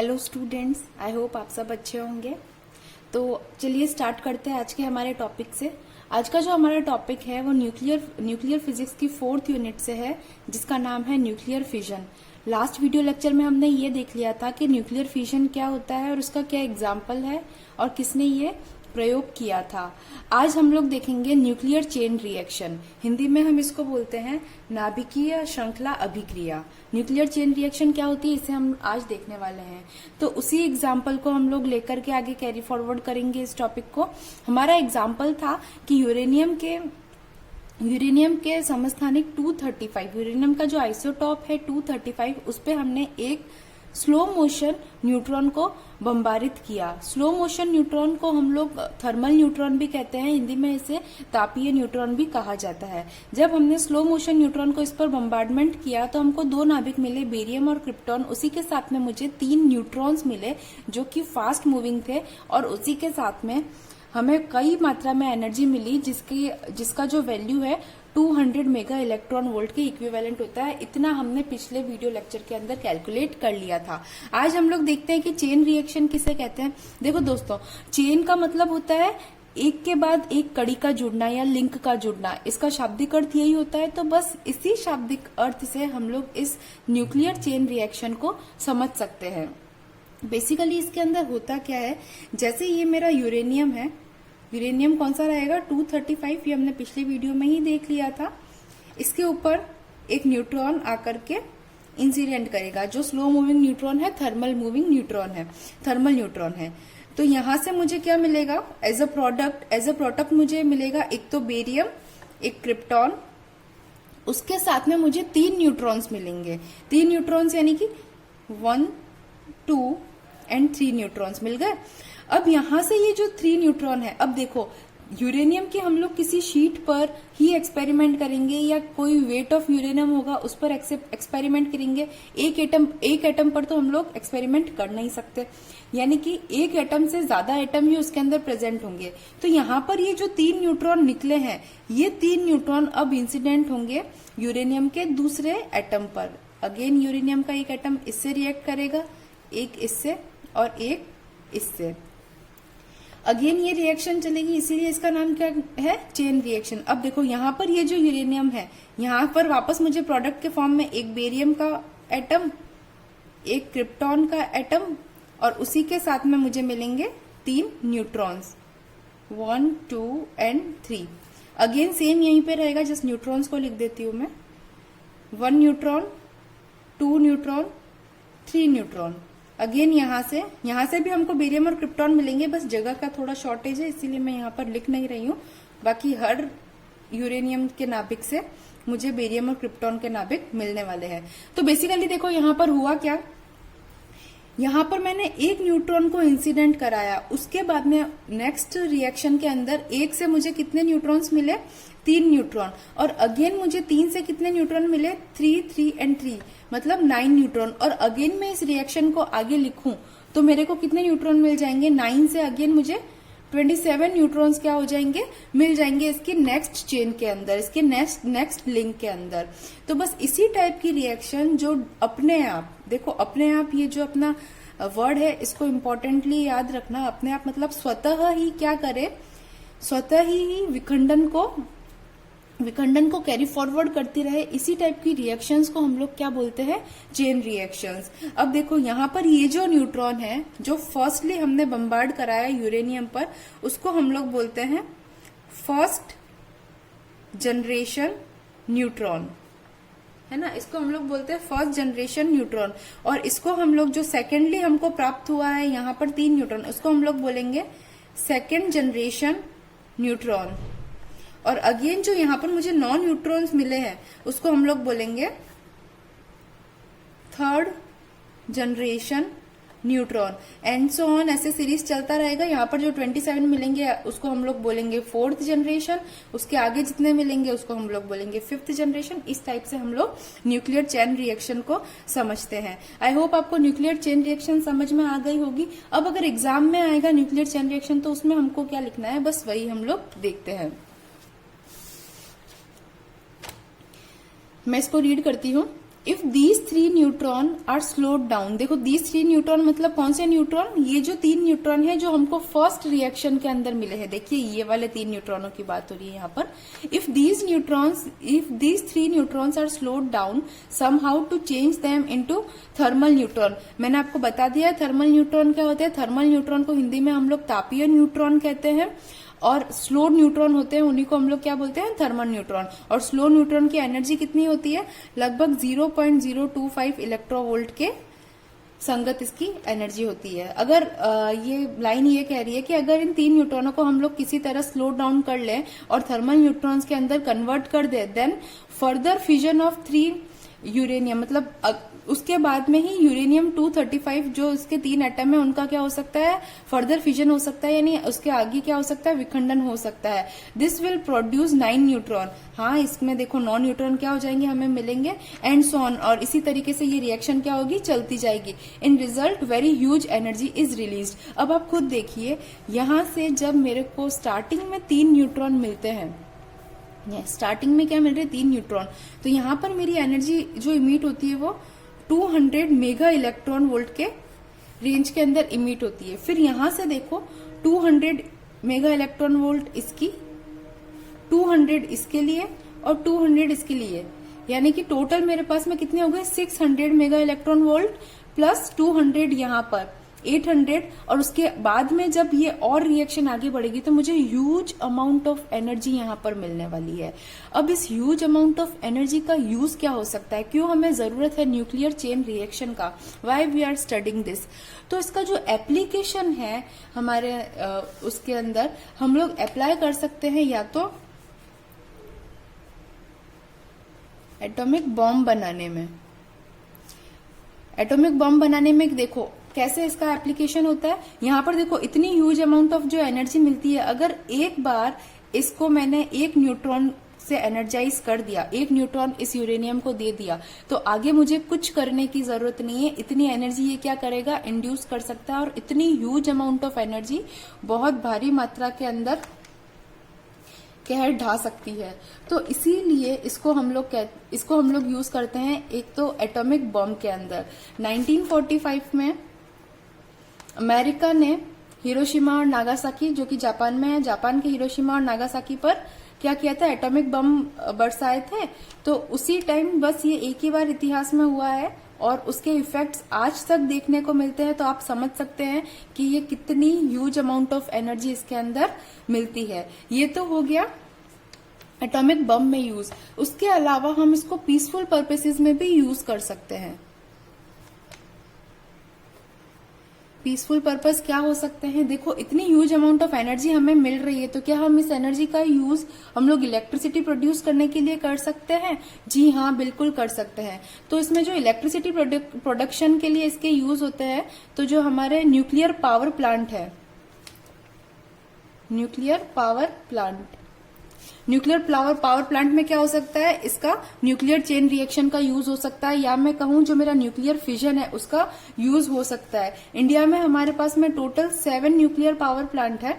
Hello students, I hope आप सब अच्छे होंगे। तो चलिए स्टार्ट करते हैं आज के हमारे टॉपिक से। आज का जो हमारा टॉपिक है वो न्यूक्लियर फिजिक्स की 4th यूनिट से है, जिसका नाम है nuclear fission. Last video lecture में हमने ये देख लिया था कि न्यूक्लियर फिजन क्या होता है और उसका क्या एग्जाम्पल है और किसने ये प्रयोग किया था। आज हम लोग देखेंगे न्यूक्लियर चेन रिएक्शन। हिंदी में हम इसको बोलते हैं नाभिकीय श्रृंखला अभिक्रिया। न्यूक्लियर चेन रिएक्शन क्या होती है, इसे हम आज देखने वाले हैं। तो उसी एग्जाम्पल को हम लोग लेकर के आगे कैरी फॉरवर्ड करेंगे इस टॉपिक को। हमारा एग्जाम्पल था कि यूरेनियम के समस्थानिक 235, यूरेनियम का जो आइसोटॉप है 235, उस पे हमने एक स्लो मोशन न्यूट्रॉन को बम्बारित किया। स्लो मोशन न्यूट्रॉन को हम लोग थर्मल न्यूट्रॉन भी कहते हैं, हिंदी में इसे तापीय न्यूट्रॉन भी कहा जाता है। जब हमने स्लो मोशन न्यूट्रॉन को इस पर बम्बार्डमेंट किया तो हमको दो नाभिक मिले, बेरियम और क्रिप्टॉन। उसी के साथ में मुझे 3 न्यूट्रॉन्स मिले जो कि फास्ट मूविंग थे, और उसी के साथ में हमें कई मात्रा में एनर्जी मिली जिसका जो वैल्यू है 200 मेगा इलेक्ट्रॉन वोल्ट के इक्विवेलेंट होता है। इतना हमने पिछले वीडियो लेक्चर के अंदर कैलकुलेट कर लिया था। आज हम लोग देखते हैं कि चेन रिएक्शन किसे कहते हैं। देखो दोस्तों, चेन का मतलब होता है एक के बाद एक कड़ी का जुड़ना या लिंक का जुड़ना। इसका शाब्दिक अर्थ यही होता है। तो बस इसी शाब्दिक अर्थ से हम लोग इस न्यूक्लियर चेन रिएक्शन को समझ सकते हैं। बेसिकली इसके अंदर होता क्या है, जैसे ये मेरा यूरेनियम है, यूरेनियम कौन सा रहेगा 235, ये हमने पिछली वीडियो में ही देख लिया था। इसके ऊपर एक न्यूट्रॉन आकर के इंसिडेंट करेगा। जो स्लो मूविंग न्यूट्रॉन है थर्मल न्यूट्रॉन है। तो यहां से मुझे क्या मिलेगा एज अ प्रोडक्ट मुझे मिलेगा एक तो बेरियम, एक क्रिप्टॉन, उसके साथ में मुझे 3 न्यूट्रॉन्स मिलेंगे। 3 न्यूट्रॉन्स यानी कि 1, 2 एंड 3 न्यूट्रॉन्स मिल गए। अब यहां से ये जो 3 न्यूट्रॉन है, अब देखो यूरेनियम की हम लोग किसी शीट पर ही एक्सपेरिमेंट करेंगे या कोई वेट ऑफ यूरेनियम होगा उस पर एक्सपेरिमेंट करेंगे। एक एटम पर तो हम लोग एक्सपेरिमेंट कर नहीं सकते, यानी कि एक एटम से ज्यादा एटम ही उसके अंदर प्रेजेंट होंगे। तो यहाँ पर ये जो 3 न्यूट्रॉन निकले हैं, ये 3 न्यूट्रॉन अब इंसिडेंट होंगे यूरेनियम के दूसरे एटम पर। अगेन यूरेनियम का एक एटम इससे रिएक्ट करेगा, एक इससे और एक इससे। अगेन ये रिएक्शन चलेगी, इसीलिए इसका नाम क्या है, चेन रिएक्शन। अब देखो यहाँ पर ये जो यूरेनियम है, यहाँ पर वापस मुझे प्रोडक्ट के फॉर्म में एक बेरियम का एटम, एक क्रिप्टॉन का एटम, और उसी के साथ में मुझे मिलेंगे 3 न्यूट्रॉन्स, 1, 2 एंड 3। अगेन सेम यहीं पे रहेगा, जस्ट न्यूट्रॉन्स को लिख देती हूं मैं। 1 न्यूट्रॉन, 2 न्यूट्रॉन, 3 न्यूट्रॉन। अगेन यहाँ से भी हमको बेरियम और क्रिप्टॉन मिलेंगे, बस जगह का थोड़ा शॉर्टेज है इसीलिए मैं यहाँ पर लिख नहीं रही हूँ। बाकी हर यूरेनियम के नाभिक से मुझे बेरियम और क्रिप्टॉन के नाभिक मिलने वाले हैं। तो बेसिकली देखो यहाँ पर हुआ क्या, यहाँ पर मैंने एक न्यूट्रॉन को इंसिडेंट कराया, उसके बाद में नेक्स्ट रिएक्शन के अंदर एक से मुझे कितने न्यूट्रॉन्स मिले, 3 न्यूट्रॉन, और अगेन मुझे 3 से कितने न्यूट्रॉन मिले, 3 एंड 3, मतलब 9 न्यूट्रॉन। और अगेन मैं इस रिएक्शन को आगे लिखूं तो मेरे को कितने न्यूट्रॉन मिल जाएंगे, 9 से अगेन मुझे 27 न्यूट्रॉन्स क्या हो जाएंगे, मिल जाएंगे इसकी नेक्स्ट चेन के अंदर, इसके नेक्स्ट लिंक के अंदर। तो बस इसी टाइप की रिएक्शन जो अपने आप, देखो अपने आप, ये जो अपना वर्ड है इसको इम्पोर्टेंटली याद रखना। अपने आप मतलब स्वतः ही क्या करे, स्वतः ही विखंडन को कैरी फॉरवर्ड करती रहे। इसी टाइप की रिएक्शंस को हम लोग क्या बोलते हैं, चेन रिएक्शंस। अब देखो यहाँ पर ये जो न्यूट्रॉन है जो फर्स्टली हमने बम्बार्ड कराया यूरेनियम पर, उसको हम लोग बोलते हैं फर्स्ट जनरेशन न्यूट्रॉन, है ना। इसको हम लोग बोलते हैं फर्स्ट जनरेशन न्यूट्रॉन। और इसको हम लोग जो सेकेंडली हमको प्राप्त हुआ है यहाँ पर 3 न्यूट्रॉन, उसको हम लोग बोलेंगे सेकेंड जनरेशन न्यूट्रॉन। और अगेन जो यहाँ पर मुझे 9 न्यूट्रॉन्स मिले हैं उसको हम लोग बोलेंगे third generation neutron, and so on, ऐसे सीरीज चलता रहेगा। यहाँ पर जो 27 मिलेंगे उसको हम लोग बोलेंगे 4th जनरेशन, उसके आगे जितने मिलेंगे उसको हम लोग बोलेंगे 5th जनरेशन। इस टाइप से हम लोग न्यूक्लियर चेन रिएक्शन को समझते हैं। आई होप आपको न्यूक्लियर चेन रिएक्शन समझ में आ गई होगी। अब अगर एग्जाम में आएगा न्यूक्लियर चेन रिएक्शन तो उसमें हमको क्या लिखना है, बस वही हम लोग देखते हैं। मैं इसको रीड करती हूँ। If these 3 neutron are slowed down, देखो दीज 3 न्यूट्रॉन मतलब कौन से न्यूट्रॉन, ये जो 3 न्यूट्रॉन है जो हमको फर्स्ट रिएक्शन के अंदर मिले हैं, देखिए ये वाले 3 न्यूट्रॉनों की बात हो रही है यहाँ पर। If these 3 neutrons are slowed down somehow to change them into thermal neutron. मैंने आपको बता दिया है थर्मल न्यूट्रॉन क्या होते हैं। थर्मल न्यूट्रॉन को हिंदी में हम लोग तापीय न्यूट्रॉन कहते हैं, और स्लो न्यूट्रॉन होते हैं उन्हीं को हम लोग क्या बोलते हैं, थर्मल न्यूट्रॉन। और स्लो न्यूट्रॉन की एनर्जी कितनी होती है, लगभग 0.025 इलेक्ट्रोवोल्ट के संगत इसकी एनर्जी होती है। अगर ये लाइन ये कह रही है कि अगर इन 3 न्यूट्रॉनों को हम लोग किसी तरह स्लो डाउन कर लें और थर्मल न्यूट्रॉन्स के अंदर कन्वर्ट कर दे, then further fusion of 3 uranium, मतलब उसके बाद में ही यूरेनियम 235 जो इसके 3 एटम है उनका क्या हो सकता है, फर्दर फ्यूजन हो सकता है, यानी उसके आगे क्या हो सकता है, विखंडन हो सकता है। This will produce 9 neutron. हाँ, इसमें देखो 9 न्यूट्रॉन क्या हो जाएंगे, हमें मिलेंगे, एंड सो ऑन, और इसी तरीके से ये रिएक्शन क्या होगी, चलती जाएगी। इन result very huge energy is release. अब आप खुद देखिए, यहां से जब मेरे को स्टार्टिंग में 3 न्यूट्रॉन मिलते हैं, स्टार्टिंग में क्या मिल रहे, 3 न्यूट्रॉन, तो यहाँ पर मेरी एनर्जी जो इमिट होती है वो 200 मेगा इलेक्ट्रॉन वोल्ट के रेंज के अंदर इमिट होती है। फिर यहां से देखो 200 मेगा इलेक्ट्रॉन वोल्ट इसकी, 200 इसके लिए और 200 इसके लिए, यानी कि टोटल मेरे पास में कितने हो गए, 600 मेगा इलेक्ट्रॉन वोल्ट प्लस 200 यहाँ पर 800। और उसके बाद में जब ये और रिएक्शन आगे बढ़ेगी तो मुझे ह्यूज अमाउंट ऑफ एनर्जी यहाँ पर मिलने वाली है। अब इस ह्यूज अमाउंट ऑफ एनर्जी का यूज क्या हो सकता है, क्यों हमें जरूरत है न्यूक्लियर चेन रिएक्शन का, why we are studying this. तो इसका जो एप्लीकेशन है हमारे उसके अंदर हम लोग अप्लाई कर सकते हैं, या तो एटॉमिक बॉम्ब बनाने में। एटॉमिक बॉम्ब बनाने में देखो कैसे इसका एप्लीकेशन होता है। यहाँ पर देखो इतनी ह्यूज अमाउंट ऑफ जो एनर्जी मिलती है, अगर एक बार इसको मैंने 1 न्यूट्रॉन से एनर्जाइज कर दिया, 1 न्यूट्रॉन इस यूरेनियम को दे दिया, तो आगे मुझे कुछ करने की जरूरत नहीं है। इतनी एनर्जी ये क्या करेगा, इंड्यूस कर सकता है, और इतनी ह्यूज अमाउंट ऑफ एनर्जी बहुत भारी मात्रा के अंदर कहर ढा सकती है। तो इसीलिए इसको हम लोग यूज करते हैं एक तो एटॉमिक बॉम्ब के अंदर। 1945 में अमेरिका ने हिरोशिमा और नागासाकी, जो कि जापान में है, जापान के हिरोशिमा और नागासाकी पर क्या किया था, एटॉमिक बम बरसाए थे। तो उसी टाइम बस ये एक ही बार इतिहास में हुआ है और उसके इफेक्ट्स आज तक देखने को मिलते हैं। तो आप समझ सकते हैं कि ये कितनी ह्यूज अमाउंट ऑफ एनर्जी इसके अंदर मिलती है। ये तो हो गया एटॉमिक बम में यूज। उसके अलावा हम इसको पीसफुल पर्पसेस में भी यूज कर सकते हैं। पीसफुल पर्पस क्या हो सकते हैं, देखो इतनी ह्यूज अमाउंट ऑफ एनर्जी हमें मिल रही है, तो क्या हम इस एनर्जी का यूज हम लोग इलेक्ट्रिसिटी प्रोड्यूस करने के लिए कर सकते हैं? जी हाँ, बिल्कुल कर सकते हैं। तो इसमें जो इलेक्ट्रिसिटी प्रोडक्शन के लिए इसके यूज होते हैं, तो जो हमारे न्यूक्लियर पावर प्लांट है, न्यूक्लियर पावर प्लांट में क्या हो सकता है, इसका न्यूक्लियर चेन रिएक्शन का यूज हो सकता है, या मैं कहूं जो मेरा न्यूक्लियर फिजन है उसका यूज हो सकता है। इंडिया में हमारे पास में टोटल 7 न्यूक्लियर पावर प्लांट है।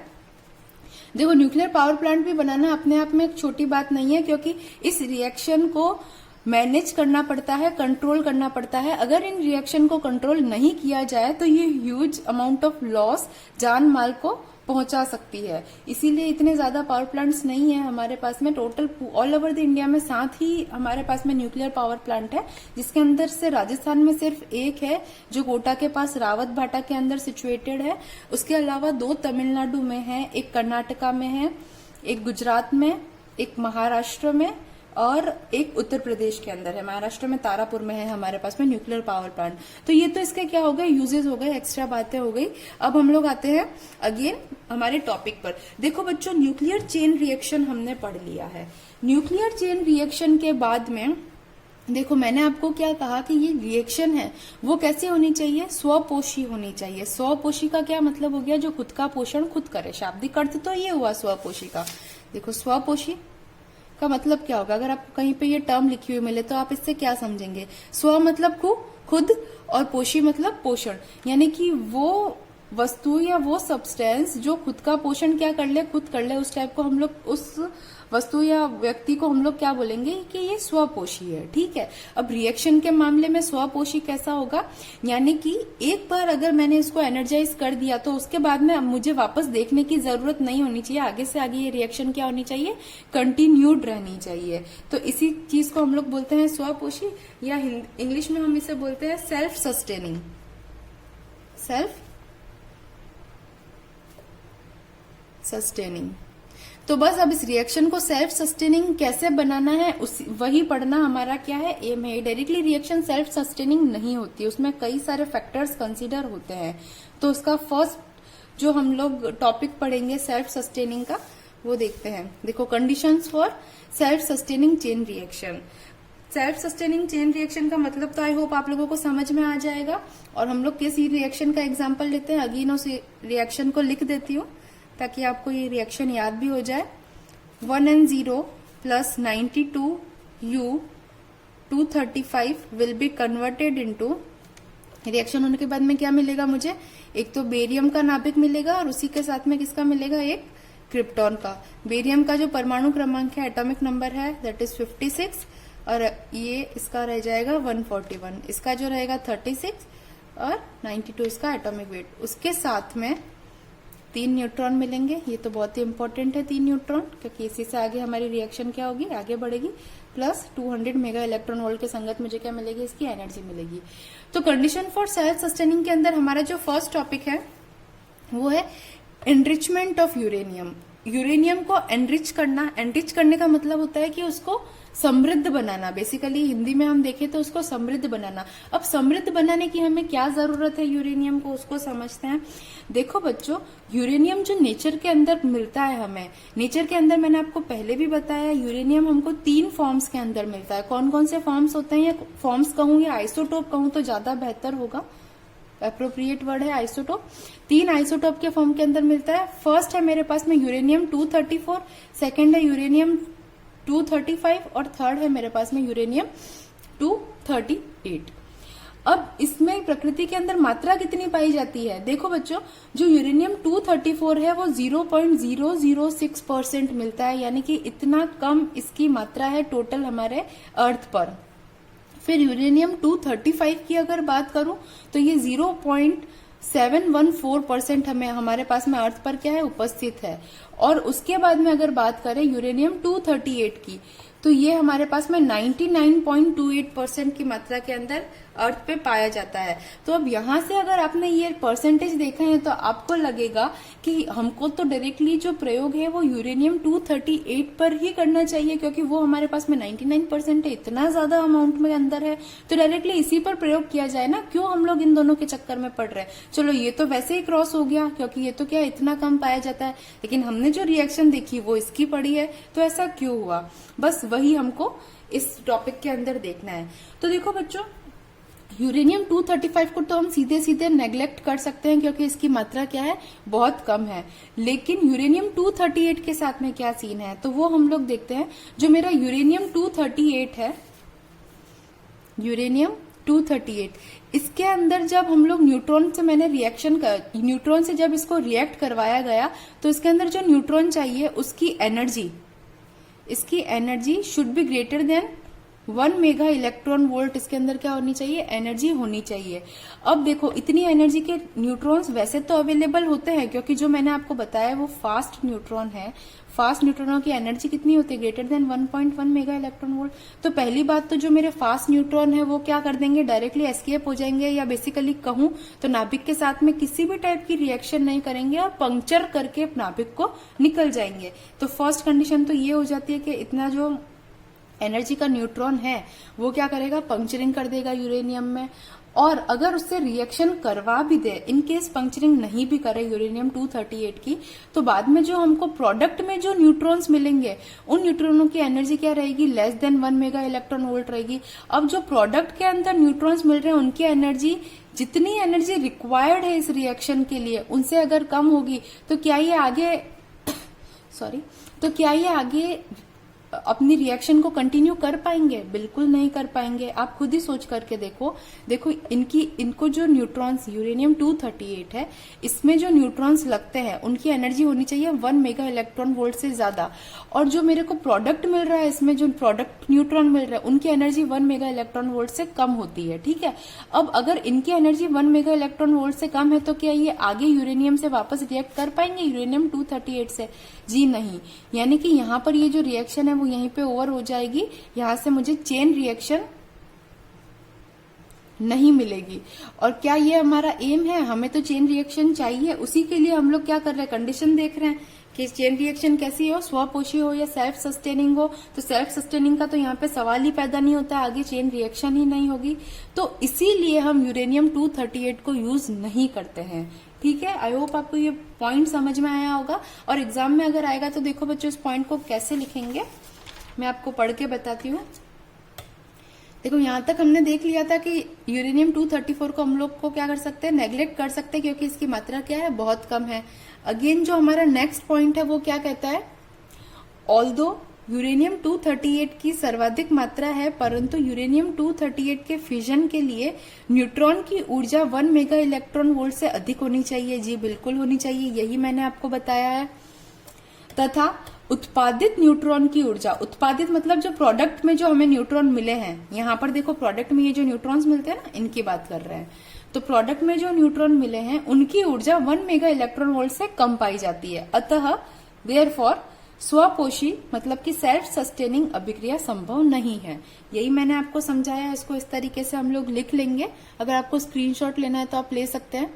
देखो न्यूक्लियर पावर प्लांट भी बनाना अपने आप में एक छोटी बात नहीं है, क्योंकि इस रिएक्शन को मैनेज करना पड़ता है, कंट्रोल करना पड़ता है। अगर इन रिएक्शन को कंट्रोल नहीं किया जाए तो ये ह्यूज अमाउंट ऑफ लॉस, जान माल को पहुंचा सकती है। इसीलिए इतने ज्यादा पावर प्लांट्स नहीं है हमारे पास में, total all over the India में 7 ही हमारे पास में न्यूक्लियर पावर प्लांट है, जिसके अंदर से राजस्थान में सिर्फ एक है जो कोटा के पास रावत भाटा के अंदर सिचुएटेड है। उसके अलावा 2 तमिलनाडु में है, एक कर्नाटका में है, एक गुजरात में, एक महाराष्ट्र में और एक उत्तर प्रदेश के अंदर है। महाराष्ट्र में तारापुर में है हमारे पास में न्यूक्लियर पावर प्लांट। तो ये तो इसके क्या हो गए, यूजेस हो गए, एक्स्ट्रा बातें हो गई। अब हम लोग आते हैं अगेन हमारे टॉपिक पर। देखो बच्चों, न्यूक्लियर चेन रिएक्शन हमने पढ़ लिया है। न्यूक्लियर चेन रिएक्शन के बाद में देखो मैंने आपको क्या कहा कि ये रिएक्शन है वो कैसे होनी चाहिए, स्वपोषी होनी चाहिए। स्वपोषी का क्या मतलब हो गया, जो खुद का पोषण खुद करे। शाब्दिक अर्थ तो ये हुआ स्वपोषी का। देखो स्वपोषी का मतलब क्या होगा, अगर आपको कहीं पे ये टर्म लिखी हुई मिले तो आप इससे क्या समझेंगे। स्व मतलब खुद और पोषी मतलब पोषण, यानी कि वो वस्तु या वो सब्सटेंस जो खुद का पोषण क्या कर ले, खुद कर ले, उस टाइप को हम लोग, उस वस्तु या व्यक्ति को हम लोग क्या बोलेंगे कि ये स्वपोषी है। ठीक है। अब रिएक्शन के मामले में स्वपोषी कैसा होगा, यानी कि एक बार अगर मैंने इसको एनर्जाइज कर दिया तो उसके बाद में मुझे वापस देखने की जरूरत नहीं होनी चाहिए, आगे से आगे ये रिएक्शन क्या होनी चाहिए, कंटिन्यूड रहनी चाहिए। तो इसी चीज को हम लोग बोलते हैं स्वपोषी, या इंग्लिश में हम इसे बोलते हैं सेल्फ सस्टेनिंग, सेल्फ सस्टेनिंग। तो बस अब इस रिएक्शन को सेल्फ सस्टेनिंग कैसे बनाना है वही पढ़ना हमारा क्या है, एम है। डायरेक्टली रिएक्शन सेल्फ सस्टेनिंग नहीं होती, उसमें कई सारे फैक्टर्स कंसीडर होते हैं। तो उसका फर्स्ट जो हम लोग टॉपिक पढ़ेंगे सेल्फ सस्टेनिंग का, वो देखते हैं। देखो, conditions for self sustaining chain reaction. Self sustaining chain reaction का मतलब तो आई होप आप लोगों को समझ में आ जाएगा। और हम लोग किस रिएक्शन का एग्जाम्पल लेते हैं, अगेन उस रिएक्शन को लिख देती हूँ ताकि आपको ये रिएक्शन याद भी हो जाए। 1N0 plus 92U 235 will be converted into, reaction होने के बाद में क्या मिलेगा मुझे, एक तो बेरियम का नाभिक मिलेगा और उसी के साथ में किसका मिलेगा, एक क्रिप्टॉन का। बेरियम का जो परमाणु क्रमांक है, एटॉमिक नंबर है, दैट इज 56, और ये इसका रह जाएगा 141, इसका जो रहेगा 36 और 92 इसका एटॉमिक वेट। उसके साथ में 3 न्यूट्रॉन मिलेंगे, ये तो बहुत ही इंपॉर्टेंट है 3 न्यूट्रॉन, क्योंकि इसी से आगे हमारी रिएक्शन क्या होगी, आगे बढ़ेगी। प्लस 200 मेगा इलेक्ट्रॉन वोल्ट के संगत मुझे क्या मिलेगी, इसकी एनर्जी मिलेगी। तो कंडीशन फॉर सेल्फ सस्टेनिंग के अंदर हमारा जो फर्स्ट टॉपिक है वो है एनरिचमेंट ऑफ यूरेनियम। यूरेनियम को एनरिच करना, एनरिच करने का मतलब होता है कि उसको समृद्ध बनाना। बेसिकली हिंदी में हम देखें तो उसको समृद्ध बनाना। अब समृद्ध बनाने की हमें क्या जरूरत है यूरेनियम को, उसको समझते हैं। देखो बच्चों, यूरेनियम जो नेचर के अंदर मिलता है हमें, नेचर के अंदर मैंने आपको पहले भी बताया, यूरेनियम हमको 3 फॉर्म्स के अंदर मिलता है। कौन कौन से फॉर्म्स होते हैं, या फॉर्म्स कहूं या आइसोटोप कहूं तो ज्यादा बेहतर होगा, एप्रोप्रिएट वर्ड है आइसोटोप। 3 आइसोटोप के फॉर्म के अंदर मिलता है। फर्स्ट है मेरे पास में यूरेनियम 234, सेकेंड है यूरेनियम 235 और थर्ड है मेरे पास में यूरेनियम 238। अब इसमें प्रकृति के अंदर मात्रा कितनी पाई जाती है, देखो बच्चों, जो यूरेनियम 234 है वो 0.006% मिलता है, यानी कि इतना कम इसकी मात्रा है टोटल हमारे अर्थ पर। फिर यूरेनियम 235 की अगर बात करूं तो ये 0.714% हमारे पास में अर्थ पर क्या है, उपस्थित है। और उसके बाद में अगर बात करें यूरेनियम 238 की, तो ये हमारे पास में 99.28% की मात्रा के अंदर अर्थ पे पाया जाता है। तो अब यहाँ से अगर आपने ये परसेंटेज देखा है तो आपको लगेगा कि हमको तो डायरेक्टली जो प्रयोग है वो यूरेनियम 238 पर ही करना चाहिए, क्योंकि वो हमारे पास में 99% है, इतना ज्यादा अमाउंट में अंदर है, तो डायरेक्टली इसी पर प्रयोग किया जाए ना, क्यों हम लोग इन दोनों के चक्कर में पड़ रहे हैं। चलो ये तो वैसे ही क्रॉस हो गया, क्योंकि ये तो क्या इतना कम पाया जाता है, लेकिन हमने जो रिएक्शन देखी वो इसकी पड़ी है, तो ऐसा क्यों हुआ, बस वही हमको इस टॉपिक के अंदर देखना है। तो देखो बच्चों, यूरेनियम 235 को तो हम सीधे सीधे नेग्लेक्ट कर सकते हैं, क्योंकि इसकी मात्रा क्या है, बहुत कम है। लेकिन यूरेनियम 238 के साथ में क्या सीन है, तो वो हम लोग देखते हैं। जो मेरा यूरेनियम 238 है, यूरेनियम 238, इसके अंदर जब हम लोग न्यूट्रॉन से मैंने न्यूट्रॉन से जब इसको रिएक्ट करवाया गया, तो इसके अंदर जो न्यूट्रॉन चाहिए उसकी energy should be greater than 1 mega electron volt. इसके अंदर क्या होनी चाहिए, एनर्जी होनी चाहिए। अब देखो, इतनी एनर्जी के न्यूट्रॉन्स वैसे तो अवेलेबल होते हैं, क्योंकि जो मैंने आपको बताया वो फास्ट न्यूट्रॉन है। फास्ट न्यूट्रॉनों की एनर्जी कितनी होती है, greater than 1.1 mega electron volt. तो पहली बात तो जो मेरे फास्ट न्यूट्रॉन है वो क्या कर देंगे, डायरेक्टली एस्केप हो जाएंगे, या बेसिकली कहूं तो नाभिक के साथ में किसी भी टाइप की रिएक्शन नहीं करेंगे और पंक्चर करके नाभिक को निकल जाएंगे। तो फर्स्ट कंडीशन तो ये हो जाती है कि इतना जो एनर्जी का न्यूट्रॉन है वो क्या करेगा, पंक्चरिंग कर देगा यूरेनियम में। और अगर उससे रिएक्शन करवा भी दे, इन केस पंक्चरिंग नहीं भी करे यूरेनियम 238 की, तो बाद में जो हमको प्रोडक्ट में जो न्यूट्रॉन्स मिलेंगे, उन न्यूट्रॉनों की एनर्जी क्या रहेगी, less than 1 mega electron volt रहेगी। अब जो प्रोडक्ट के अंदर न्यूट्रॉन्स मिल रहे हैं उनकी एनर्जी, जितनी एनर्जी रिक्वायर्ड है इस रिएक्शन के लिए, उनसे अगर कम होगी तो क्या ये आगे अपनी रिएक्शन को कंटिन्यू कर पाएंगे? बिल्कुल नहीं कर पाएंगे। आप खुद ही सोच करके देखो इनको जो न्यूट्रॉन्स यूरेनियम 238 है, इसमें जो न्यूट्रॉन्स लगते हैं उनकी एनर्जी होनी चाहिए 1 मेगा इलेक्ट्रॉन वोल्ट से ज्यादा, और जो मेरे को प्रोडक्ट मिल रहा है, इसमें जो प्रोडक्ट न्यूट्रॉन मिल रहा है उनकी एनर्जी 1 मेगा इलेक्ट्रॉन वोल्ट से कम होती है। ठीक है, अब अगर इनकी एनर्जी 1 मेगा इलेक्ट्रॉन वोल्ट से कम है तो क्या ये आगे यूरेनियम से वापस रिएक्ट कर पाएंगे यूरेनियम 238 से? जी नहीं। यानी कि यहाँ पर ये जो रिएक्शन है वो यहीं पे ओवर हो जाएगी, यहां से मुझे चेन रिएक्शन नहीं मिलेगी। और क्या ये हमारा एम है? हमें तो चेन रिएक्शन चाहिए, उसी के लिए हम लोग क्या कर रहे हैं, कंडीशन देख रहे हैं कि चेन रिएक्शन कैसी हो, स्वपोषी हो या सेल्फ सस्टेनिंग हो। तो सेल्फ सस्टेनिंग का तो यहाँ पे सवाल ही पैदा नहीं होता, आगे चेन रिएक्शन ही नहीं होगी। तो इसीलिए हम यूरेनियम 238 को यूज नहीं करते हैं। ठीक है, आई होप आपको ये पॉइंट समझ में आया होगा। और एग्जाम में अगर आएगा तो देखो बच्चों, इस पॉइंट को कैसे लिखेंगे मैं आपको पढ़ के बताती हूँ। देखो यहां तक हमने देख लिया था कि यूरेनियम 234 को हम लोग को क्या कर सकते हैं, नेग्लेक्ट कर सकते हैं, क्योंकि इसकी मात्रा क्या है, बहुत कम है। अगेन जो हमारा नेक्स्ट पॉइंट है वो क्या कहता है, ऑल्दो यूरेनियम 238 की सर्वाधिक मात्रा है, परंतु यूरेनियम 238 के फिजन के लिए न्यूट्रॉन की ऊर्जा 1 मेगा इलेक्ट्रॉन वोल्ट से अधिक होनी चाहिए। जी बिल्कुल होनी चाहिए, यही मैंने आपको बताया है। तथा उत्पादित न्यूट्रॉन की ऊर्जा, उत्पादित मतलब जो प्रोडक्ट में जो हमें न्यूट्रॉन मिले हैं, यहाँ पर देखो प्रोडक्ट में ये जो न्यूट्रॉन्स मिलते हैं ना, इनकी बात कर रहे हैं। तो प्रोडक्ट में जो न्यूट्रॉन मिले हैं उनकी ऊर्जा 1 मेगा इलेक्ट्रॉन वोल्ट से कम पाई जाती है। अतः देयरफॉर स्वपोषी मतलब कि सेल्फ सस्टेनिंग अभिक्रिया संभव नहीं है। यही मैंने आपको समझाया, इसको इस तरीके से हम लोग लिख लेंगे। अगर आपको स्क्रीनशॉट लेना है तो आप ले सकते हैं।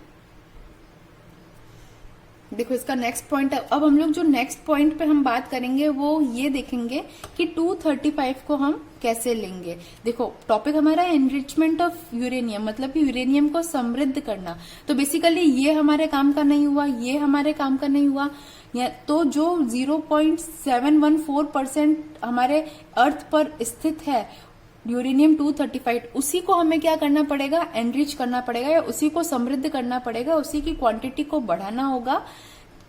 देखो इसका नेक्स्ट पॉइंट, अब हम लोग जो नेक्स्ट पॉइंट पे हम बात करेंगे वो ये देखेंगे कि 235 को हम कैसे लेंगे। देखो टॉपिक हमारा है एनरिचमेंट ऑफ यूरेनियम, मतलब कि यूरेनियम को समृद्ध करना। तो बेसिकली ये हमारे काम का नहीं हुआ, ये हमारे काम का नहीं हुआ। तो जो 0.714% हमारे अर्थ पर स्थित है यूरेनियम 235, उसी को हमें क्या करना पड़ेगा, एनरिच करना पड़ेगा, या उसी को समृद्ध करना पड़ेगा, उसी की क्वांटिटी को बढ़ाना होगा,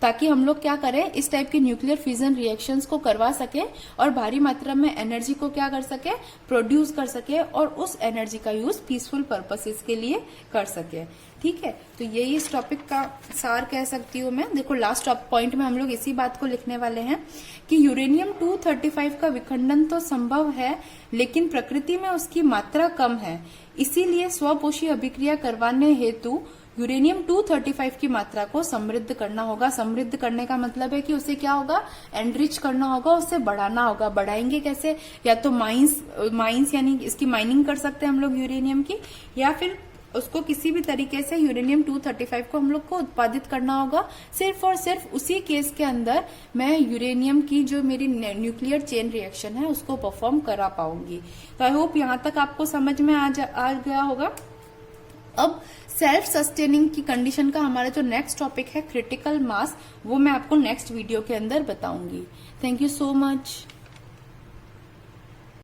ताकि हम लोग क्या करें, इस टाइप की न्यूक्लियर फ्यूजन रिएक्शंस को करवा सके और भारी मात्रा में एनर्जी को क्या कर सके, प्रोड्यूस कर सके, और उस एनर्जी का यूज पीसफुल पर्पसेस के लिए कर सके। ठीक है, तो यही इस टॉपिक का सार कह सकती हूँ मैं। देखो लास्ट पॉइंट में हम लोग इसी बात को लिखने वाले हैं कि यूरेनियम 235 का विखंडन तो संभव है, लेकिन प्रकृति में उसकी मात्रा कम है। इसीलिए स्वपोषी अभिक्रिया करवाने हेतु यूरेनियम 235 की मात्रा को समृद्ध करना होगा। समृद्ध करने का मतलब है कि उसे क्या होगा, एनरिच करना होगा, उसे बढ़ाना होगा। बढ़ाएंगे कैसे, या तो माइंस यानी इसकी माइनिंग कर सकते हैं हम लोग यूरेनियम की, या फिर उसको किसी भी तरीके से यूरेनियम 235 को हम लोग को उत्पादित करना होगा। सिर्फ और सिर्फ उसी केस के अंदर मैं यूरेनियम की जो मेरी न्यूक्लियर चेन रिएक्शन है उसको परफॉर्म करा पाऊंगी। तो आई होप यहाँ तक आपको समझ में आ गया होगा। अब सेल्फ सस्टेनिंग की कंडीशन का हमारा जो नेक्स्ट टॉपिक है क्रिटिकल मास, वो मैं आपको नेक्स्ट वीडियो के अंदर बताऊंगी। Thank you so much.